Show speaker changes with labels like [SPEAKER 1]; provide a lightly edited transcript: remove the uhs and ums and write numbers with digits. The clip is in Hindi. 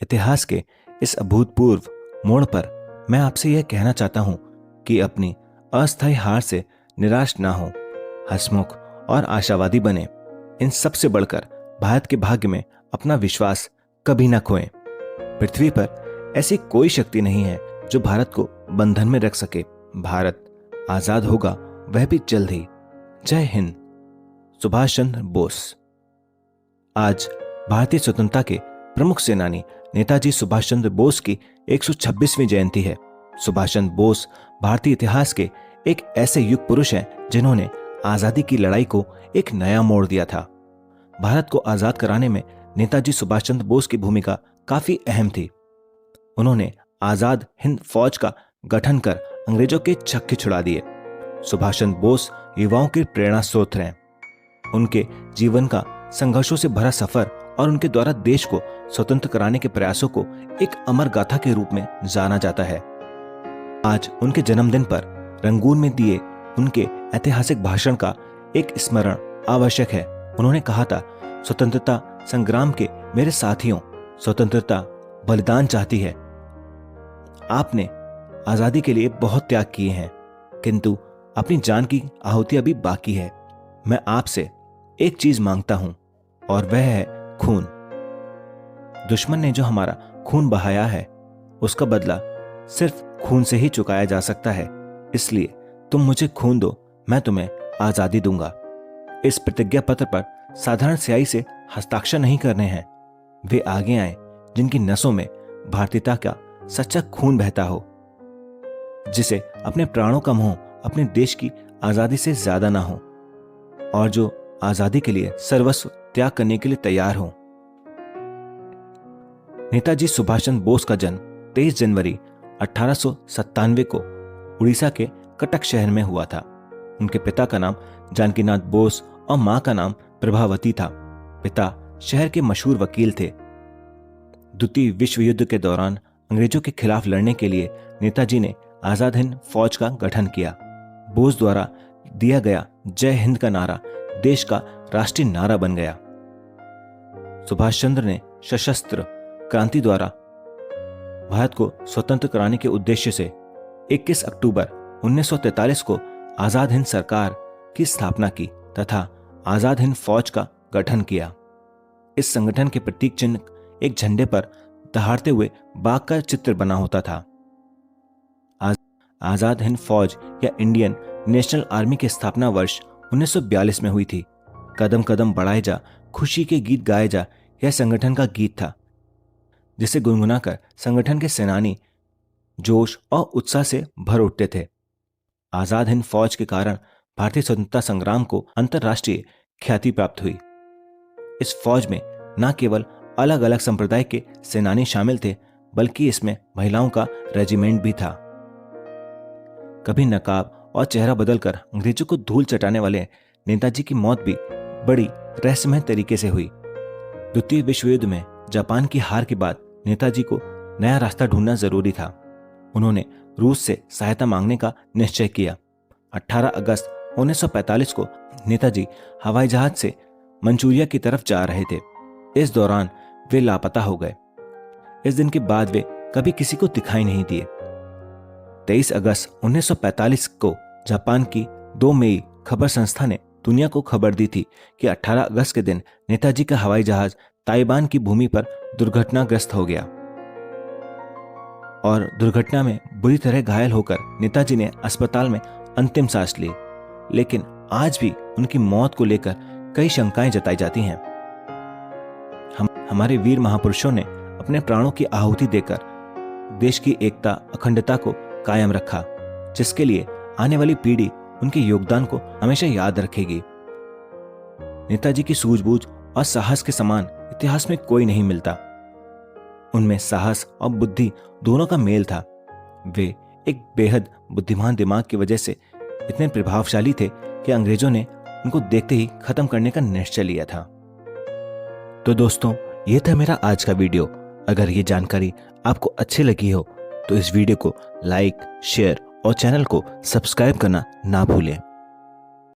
[SPEAKER 1] इतिहास के इस अभूतपूर्व मोड़ पर मैं आपसे यह कहना चाहता हूं कि अपनी अस्थायी हार से निराश ना हो, हंसमुख और आशावादी बने। इन सबसे बढ़कर भारत के भाग्य में अपना विश्वास कभी ना खोएं। पृथ्वी पर ऐसी कोई शक्ति नहीं है जो भारत को बंधन में रख सके। भारत आजाद होगा, वह भी जल्द ही। जय हिंद। सुभाष चंद्र बोस। आज भारतीय स्वतंत्रता के प्रमुख सेनानी नेताजी सुभाष चंद्र बोस की 126वीं जयंती है। सुभाष चंद्र बोस भारतीय इतिहास के एक ऐसे युग पुरुष हैं जिन्होंने आजादी की लड़ाई को एक नया मोड़ दिया था। भारत को आजाद कराने में नेताजी सुभाष चंद्र बोस की भूमिका काफी अहम थी। उन्होंने आजाद हिंद फौज का गठन कर अंग्रेजों के छक्के छुड़ा दिए। सुभाष चंद्र बोस युवाओं के प्रेरणा स्रोत हैं। उनके जीवन का संघर्षों से भरा सफर और उनके द्वारा देश को स्वतंत्र कराने के प्रयासों को एक अमर गाथा के रूप में जाना जाता है। आज उनके जन्मदिन पर रंगून में दिए उनके ऐतिहासिक भाषण का एक स्मरण आवश्यक है। उन्होंने कहा था, स्वतंत्रता संग्राम के मेरे साथियों, स्वतंत्रता बलिदान चाहती है। आपने आजादी के लिए बहुत त्याग किए हैं, किंतु अपनी जान की आहुति अभी बाकी है। मैं आपसे एक चीज मांगता हूं और वह है खून। दुश्मन ने जो हमारा खून बहाया है उसका बदला सिर्फ खून से ही चुकाया जा सकता है। इसलिए तुम मुझे खून दो, मैं तुम्हें आजादी दूंगा। इस प्रतिज्ञा पत्र पर साधारण स्याही से हस्ताक्षर नहीं करने हैं। वे आगे आए जिनकी नसों में भारतीयता का सच्चा खून बहता हो, जिसे अपने प्राणों का मोह अपने देश की आजादी से ज्यादा ना हो और जो आजादी के लिए सर्वस्व त्याग करने के लिए तैयार हो। नेताजी सुभाष चंद्र बोस का जन्म 23 जनवरी 1897 को उड़ीसा के कटक शहर में हुआ था। उनके पिता का नाम जानकीनाथ बोस और मां का नाम प्रभावती था। पिता शहर के मशहूर वकील थे। द्वितीय विश्व युद्ध के दौरान अंग्रेजों के खिलाफ लड़ने के लिए नेताजी ने आजाद हिंद फौज का गठन किया। बोस द्वारा दिया गया जय हिंद का नारा देश का राष्ट्रीय नारा बन गया। सुभाष चंद्र ने सशस्त्र क्रांति द्वारा भारत को स्वतंत्र कराने के उद्देश्य से 21 अक्टूबर 1943 को आजाद हिंद सरकार की स्थापना की तथा आजाद हिंद फौज का गठन किया। इस संगठन के प्रतीक चिन्ह एक झंडे पर दहाड़ते हुए बाघ का चित्र बना होता था। आजाद हिंद फौज या इंडियन नेशनल आर्मी की स्थापना वर्ष 1942 में हुई थी। कदम कदम बढ़ाए जा, खुशी के गीत गाए जा, यह संगठन का गीत था, जिसे गुनगुनाकर संगठन के सेनानी जोश और उत्साह से भर उठते थे। आजाद हिंद फौज के कारण भारतीय स्वतंत्रता संग्राम को अंतर्राष्ट्रीय ख्याति प्राप्त हुई। इस फौज में न केवल अलग अलग संप्रदाय के सेनानी शामिल थे, बल्कि इसमें महिलाओं का रेजिमेंट भी था। कभी नकाब और चेहरा बदलकर अंग्रेजों को धूल चटाने वाले नेताजी की मौत भी बड़ी रहस्यमय तरीके से हुई। द्वितीय विश्व युद्ध में जापान की हार के बाद नेताजी को नया रास्ता ढूंढना जरूरी था। उन्होंने रूस से सहायता मांगने का निश्चय किया। 18 अगस्त 1945 को नेताजी हवाई जहाज से मंचूरिया की तरफ जा रहे थे। इस दौरान वे लापता हो गए। इस दिन के बाद वे कभी किसी को दिखाई नहीं दिए। 23 अगस्त 1945 को जापान की 2 मई खबर संस्था ने दुनिया को खबर दी थी कि 18 अगस्त के दिन नेताजी का हवाई जहाज ताइवान की भूमि पर दुर्घटनाग्रस्त हो गया और दुर्घटना में बुरी तरह घायल होकर नेताजी ने अस्पताल में अंतिम सांस ली। लेकिन आज भी उनकी मौत को लेकर कई शंकाएं जताई जाती हैं। हमारे वीर महापुरुषों ने अपने प्राणों की आहुति देकर देश की एकता, अखंडता को कायम रखा, जिसके लिए आने वाली पीढ़ी उनके योगदान को हमेशा याद रखेगी। नेताजी की सूझबूझ और साहस के समान इतिहास में कोई नहीं मिलता। उनमें साहस और बुद्धि दोनों का मेल था। वे एक बेहद बुद्धिमान दिमाग की वजह से इतने प्रभावशाली थे कि अंग्रेजों ने उनको देखते ही खत्म करने का निश्चय लिया था। तो दोस्तों, ये था मेरा आज का वीडियो। अगर ये जानकारी आपको अच्छी लगी हो तो इस वीडियो को लाइक, शेयर और चैनल को सब्सक्राइब करना ना भूलें।